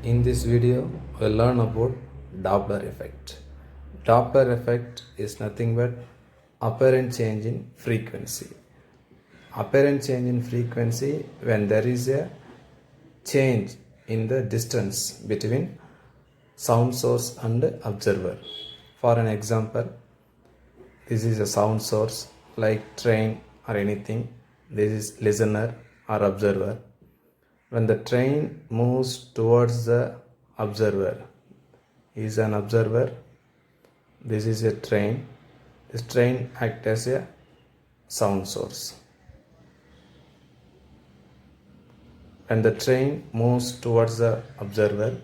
In this video, we'll learn about Doppler effect. Doppler effect is nothing but apparent change in frequency. Apparent change in frequency when there is a change in the distance between sound source and observer. For an example, this is a sound source like train or anything. This is listener or observer. When the train moves towards the observer, is an observer. This is a train. This train acts as a sound source. When the train moves towards the observer,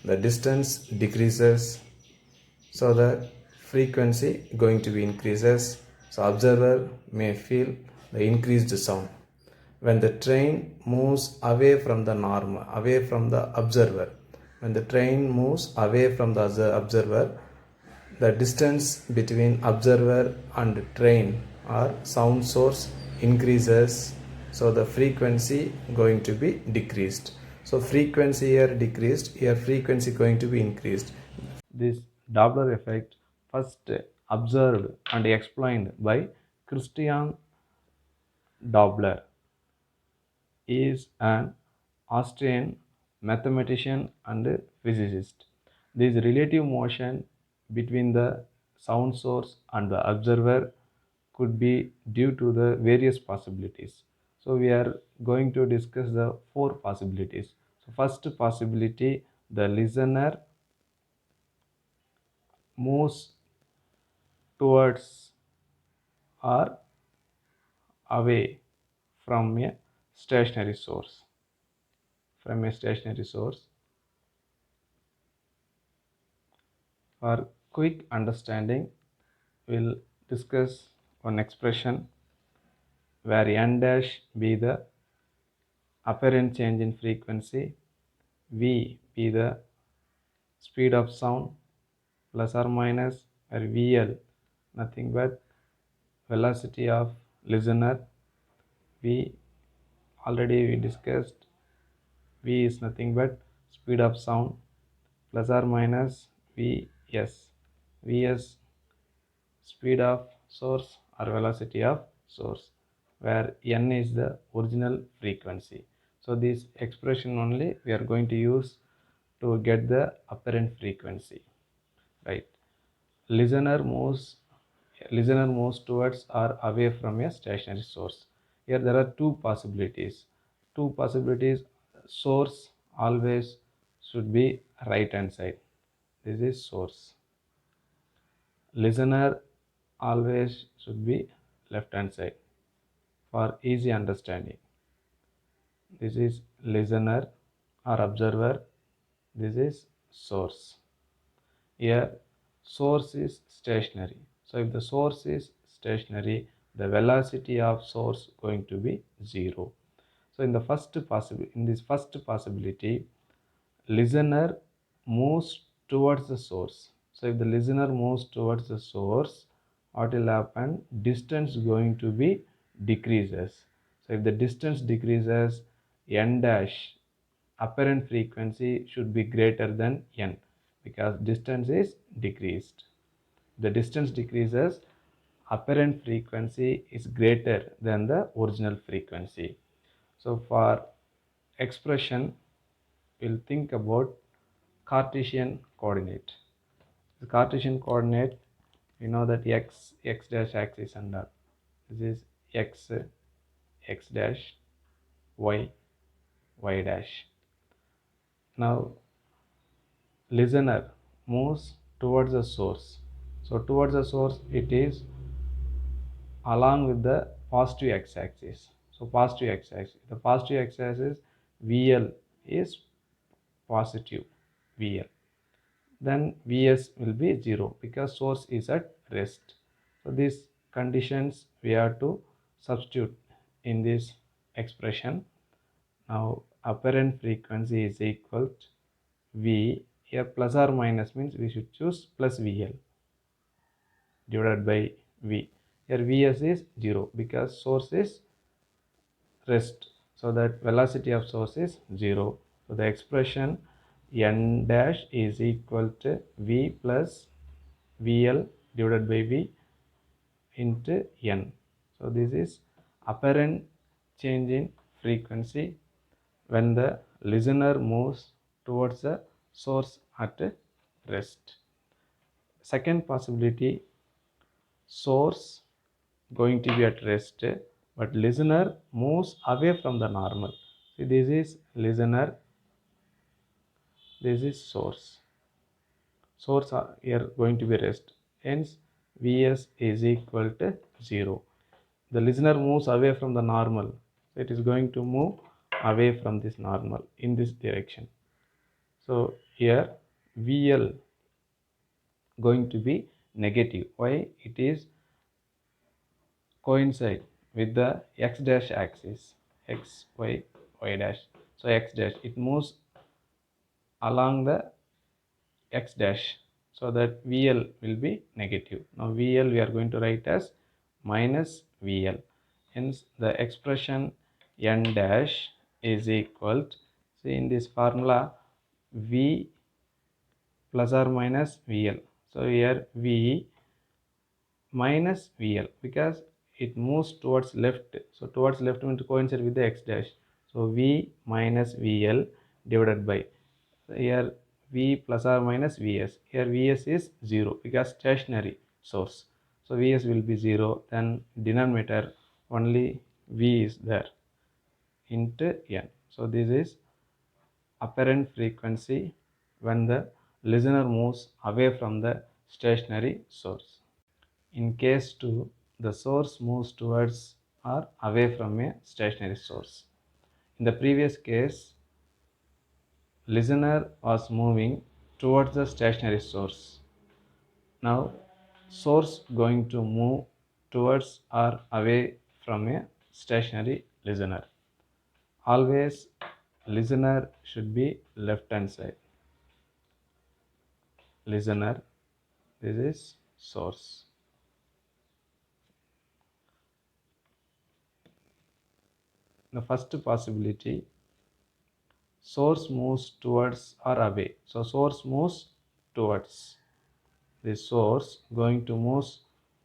the distance decreases, so the frequency going to be increases. So observer may feel the increased sound. When the train moves away from the norm, away from the observer, when the train moves away from the observer, the distance between observer and train or sound source increases, so the frequency going to be decreased. So frequency here decreased, here frequency going to be increased. This Doppler effect first observed and explained by Christian Doppler is an Austrian mathematician and physicist. This relative motion between the sound source and the observer could be due to the various possibilities. So we are going to discuss the four possibilities. So first possibility, the listener moves towards or away from a stationary source. From a stationary source. For quick understanding, we'll discuss one expression where n dash be the apparent change in frequency, v be the speed of sound, plus or minus, where vl nothing but velocity of listener, v already we discussed, v is nothing but speed of sound, plus or minus vs speed of source or velocity of source, where n is the original frequency. So this expression only we are going to use to get the apparent frequency, right? Listener moves towards or away from a stationary source. Here there are two possibilities. Source always should be right hand side. This is source. Listener always should be left hand side for easy understanding. This is listener or observer. This is source. Here source is stationary. So if the source is stationary, the velocity of source going to be 0. So in this first possibility, listener moves towards the source. So if the listener moves towards the source, what will happen? Distance going to be decreases. So if the distance decreases, n dash apparent frequency should be greater than n, because distance is decreased. The distance decreases, apparent frequency is greater than the original frequency. So for expression, we'll think about Cartesian coordinate. The Cartesian coordinate, we know that x dash axis and all. This is x dash, y dash. Now listener moves towards the source. So towards the source it is along with the positive x-axis. So positive x-axis. The positive x-axis VL is positive VL. Then Vs will be 0 because source is at rest. So these conditions we have to substitute in this expression. Now apparent frequency is equal to V. Here plus or minus means we should choose plus VL divided by V. Here Vs is 0 because source is rest. So that velocity of source is 0. So the expression n dash is equal to v plus vl divided by v into n. So this is apparent change in frequency when the listener moves towards the source at rest. Second possibility, source going to be at rest, but listener moves away from the normal. See, this is listener, this is source. Source are here going to be rest. Hence, Vs is equal to 0. The listener moves away from the normal. So it is going to move away from this normal in this direction. So here VL going to be negative. Why? It is coincide with the x dash axis, x, y, y dash. So x dash, it moves along the x dash, so that VL will be negative. Now VL we are going to write as minus VL. Hence the expression n dash is equal to, see in this formula, V plus or minus VL. So here V minus VL, because it moves towards left. So towards left means to coincide with the x dash. So V minus VL divided by, so here V plus or minus Vs. Here Vs is 0 because stationary source. So Vs will be 0. Then denominator only V is there into n. So this is apparent frequency when the listener moves away from the stationary source. In case 2, the source moves towards or away from a stationary source. In the previous case, listener was moving towards the stationary source. Now, source going to move towards or away from a stationary listener. Always listener should be left hand side. Listener, this is source. The first possibility, source moves towards or away. So source moves towards. The source going to move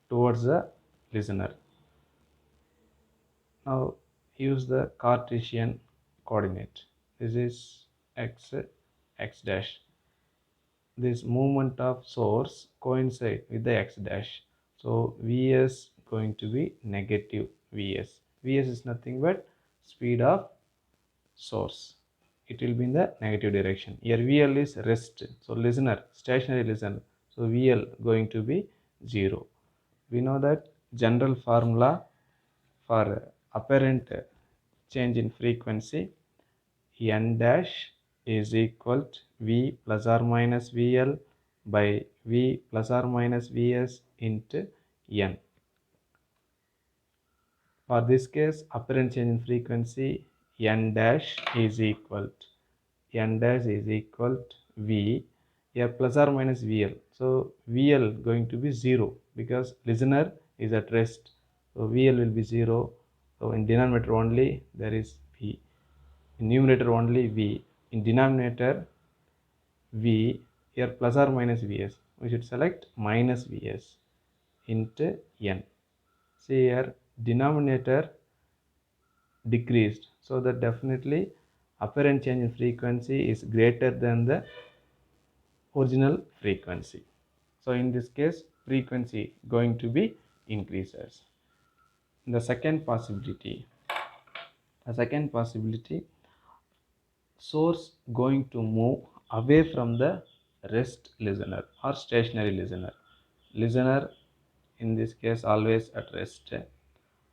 towards the listener. Now use the Cartesian coordinate. This is x, x dash. This movement of source coincide with the x dash. So Vs going to be negative Vs. Vs is nothing but speed of source. It will be in the negative direction. Here VL is rest. So listener, stationary listener. So VL going to be 0. We know that general formula for apparent change in frequency, n dash is equal to V plus or minus VL by V plus or minus Vs into n. For this case, apparent change in frequency, n dash is equal to V, a plus or minus VL. So VL going to be 0 because listener is at rest. So VL will be 0. So in denominator only there is V. In numerator only V. In denominator V, here plus or minus Vs. We should select minus Vs into n. See here denominator decreased, so that definitely apparent change in frequency is greater than the original frequency. So in this case, frequency going to be increases. The second possibility, source going to move away from the rest listener or stationary listener. Listener in this case always at rest.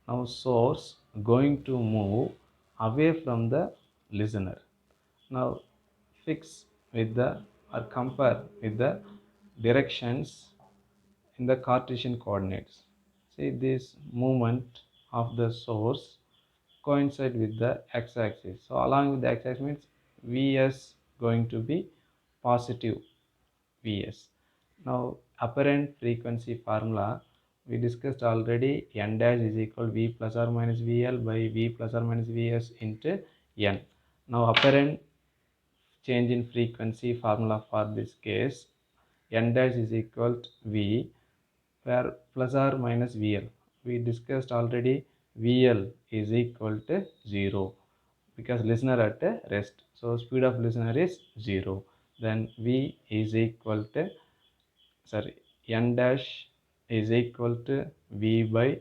Now source going to move away from the listener. Now fix with the or compare with the directions in the Cartesian coordinates. See, this movement of the source coincide with the x-axis. So along with the x-axis means Vs going to be positive Vs. Now apparent frequency formula we discussed already, n dash is equal V plus or minus VL by V plus or minus Vs into n. Now apparent change in frequency formula for this case. N dash is equal to V, where plus or minus VL. We discussed already VL is equal to 0 because listener at rest. So speed of listener is 0. Then V is equal to, sorry, N dash is equal to V by,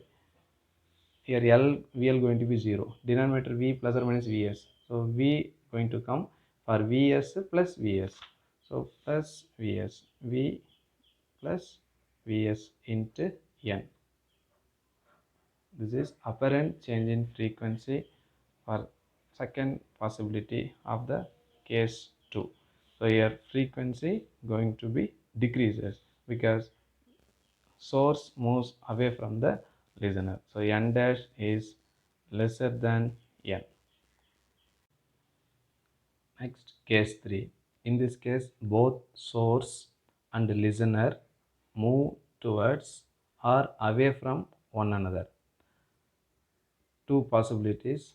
here VL going to be 0. Denominator V plus or minus Vs. So V going to come for Vs plus Vs. So plus Vs. V plus Vs into N. This is apparent change in frequency for second possibility of the case 2. So here frequency going to be decreases because source moves away from the listener. So N dash is lesser than N. Next, case 3. In this case, both source and listener move towards or away from one another. Two possibilities: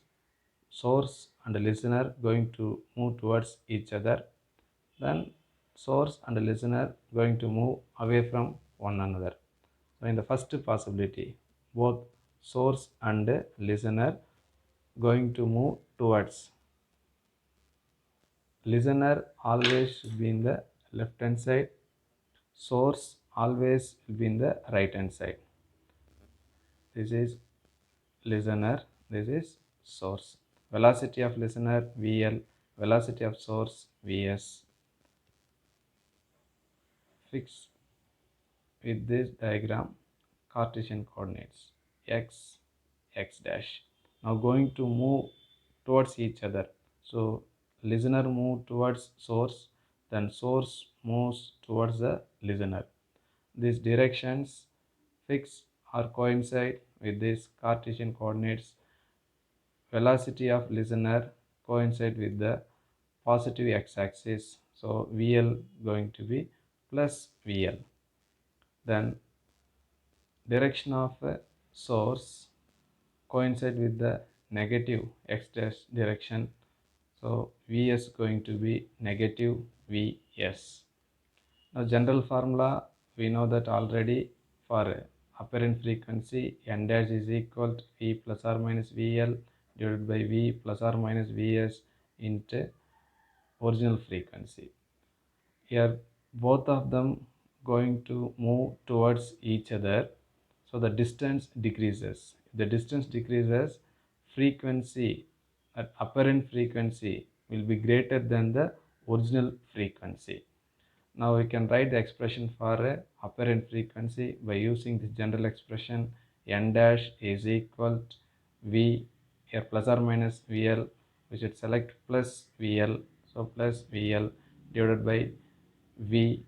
source and listener going to move towards each other, then source and listener going to move away from one another. So in the first possibility, both source and listener going to move towards. Listener always should be in the left hand side, source always will be in the right hand side. This is listener, this is source. Velocity of listener VL, velocity of source Vs. Fix with this diagram Cartesian coordinates x, x dash. Now going to move towards each other. So listener move towards source, then source moves towards the listener. These directions fix or coincide with these Cartesian coordinates. Velocity of listener coincide with the positive x-axis. So VL going to be plus VL. Then direction of source coincide with the negative x dash direction. So Vs going to be negative Vs. Now general formula we know that already. For apparent frequency, N dash is equal to V plus or minus VL divided by V plus or minus Vs into original frequency. Here both of them going to move towards each other, so the distance decreases. If the distance decreases, frequency at apparent frequency will be greater than the original frequency. Now we can write the expression for a apparent frequency by using this general expression. N dash is equal to V, here plus or minus VL, we should select plus VL, so plus VL divided by V,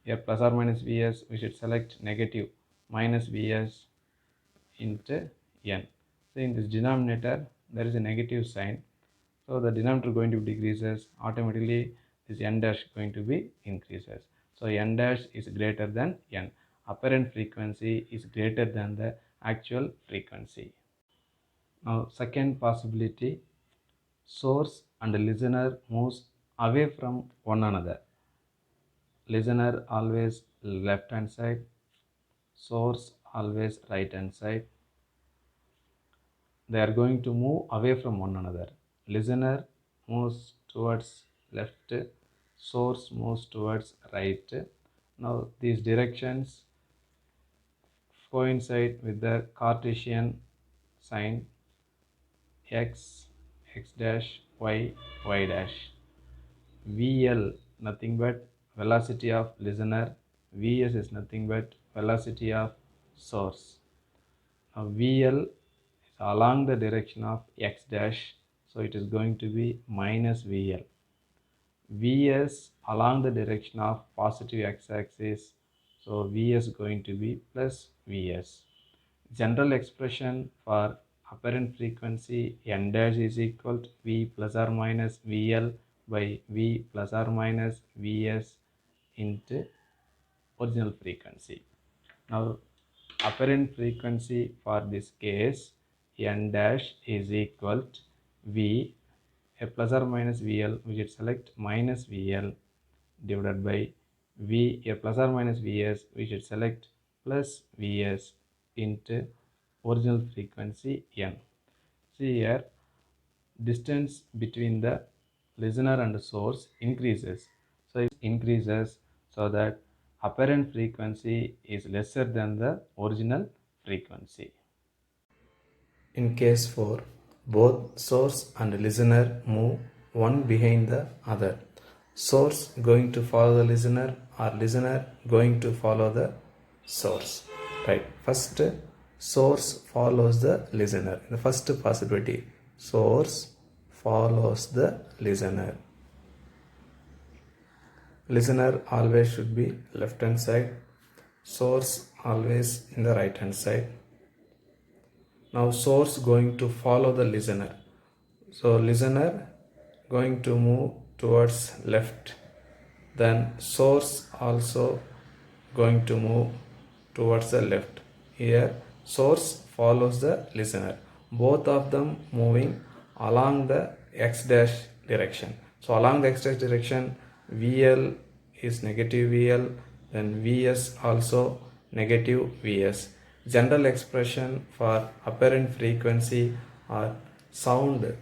here plus or minus Vs, we should select negative minus Vs into N. So in this denominator there is a negative sign, so the denominator going to be decreases, automatically this N dash going to be increases. So N dash is greater than N. Apparent frequency is greater than the actual frequency. Now second possibility, source and listener moves away from one another. Listener always left hand side, source always right hand side. They are going to move away from one another. Listener moves towards left, source moves towards right. Now these directions coincide with the Cartesian sign x, x dash, y, y dash. VL nothing but velocity of listener, Vs is nothing but velocity of source. Now VL is along the direction of x dash, so it is going to be minus VL. Vs along the direction of positive x-axis, so Vs going to be plus Vs. General expression for apparent frequency, N dash is equal to V plus or minus VL by V plus or minus Vs into original frequency. Now apparent frequency for this case, N dash is equal to V, a plus or minus VL, we should select minus VL divided by V, a plus or minus Vs, we should select plus Vs into original frequency n. See here, distance between the listener and source increases. So it increases so that apparent frequency is lesser than the original frequency. In case 4, both source and listener move one behind the other. Source going to follow the listener or listener going to follow the source. Right. First, source follows the listener. The first possibility, source follows the listener. Listener always should be left hand side, source always in the right hand side. Now source going to follow the listener. So listener going to move towards left, then source also going to move towards the left. Here source follows the listener, both of them moving along the x dash direction. So along the x dash direction, VL is negative VL, then VS also negative VS. General expression for apparent frequency or sound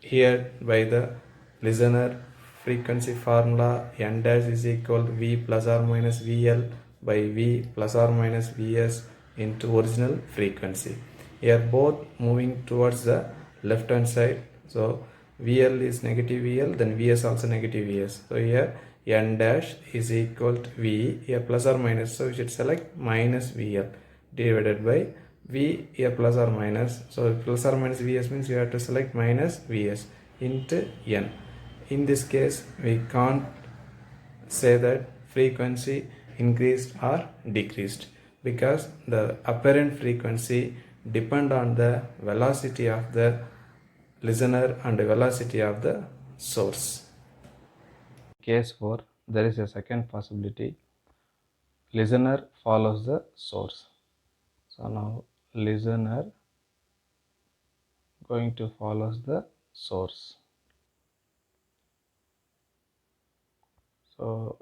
here by the listener frequency formula, n dash is equal to V plus or minus VL by V plus or minus Vs into original frequency. Here both moving towards the left hand side. So VL is negative VL, then Vs also negative Vs. So here n dash is equal to V, here plus or minus, so we should select minus VL divided by V here plus or minus. So plus or minus Vs means you have to select minus Vs into n. In this case, we can't say that frequency increased or decreased because the apparent frequency depend on the velocity of the listener and the velocity of the source. Case 4, there is a second possibility. Listener follows the source. So now listener going to follow the source. So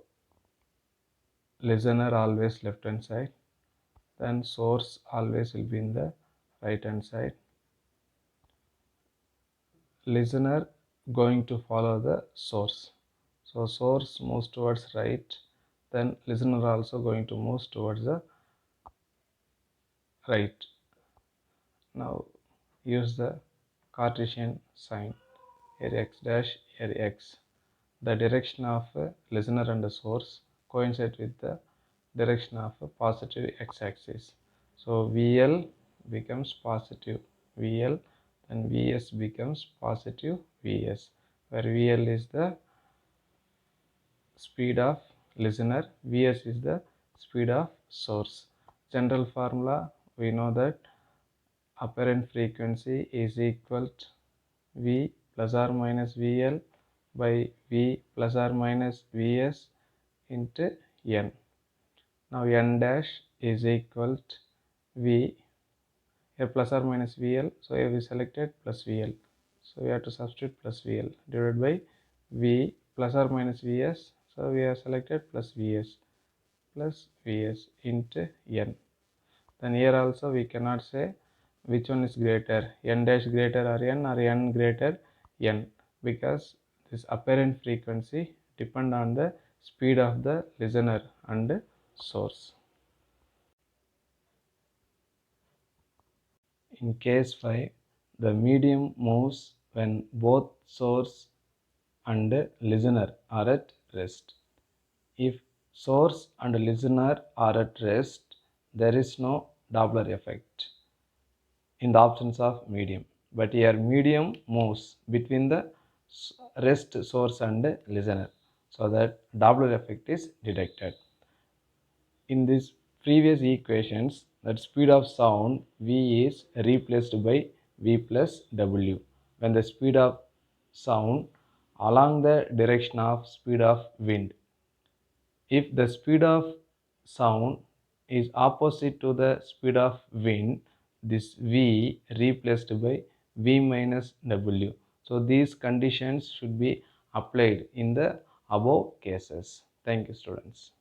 listener always left hand side, then source always will be in the right hand side. Listener going to follow the source. So source moves towards right, then listener also going to move towards the right. Now use the Cartesian sign, here x dash, here x. The direction of listener and the source coincide with the direction of a positive x-axis. So VL becomes positive VL, and VS becomes positive VS, where VL is the speed of listener, Vs is the speed of source. General formula, we know that apparent frequency is equal to V plus or minus VL by V plus or minus Vs into n. Now n dash is equal to V, here plus or minus VL, so here we selected plus VL, so we have to substitute plus VL divided by V plus or minus Vs, so we have selected plus Vs into n. Then here also we cannot say which one is greater, n dash greater or n greater n, because this apparent frequency depend on the speed of the listener and source. In case 5, the medium moves when both source and listener are at rest. If source and listener are at rest, there is no Doppler effect in the absence of medium. But here medium moves between the rest source and listener, so that Doppler effect is detected. In these previous equations, that speed of sound V is replaced by V plus W when the speed of sound along the direction of speed of wind. If the speed of sound is opposite to the speed of wind, this V replaced by V minus W. So these conditions should be applied in the above cases. Thank you, students.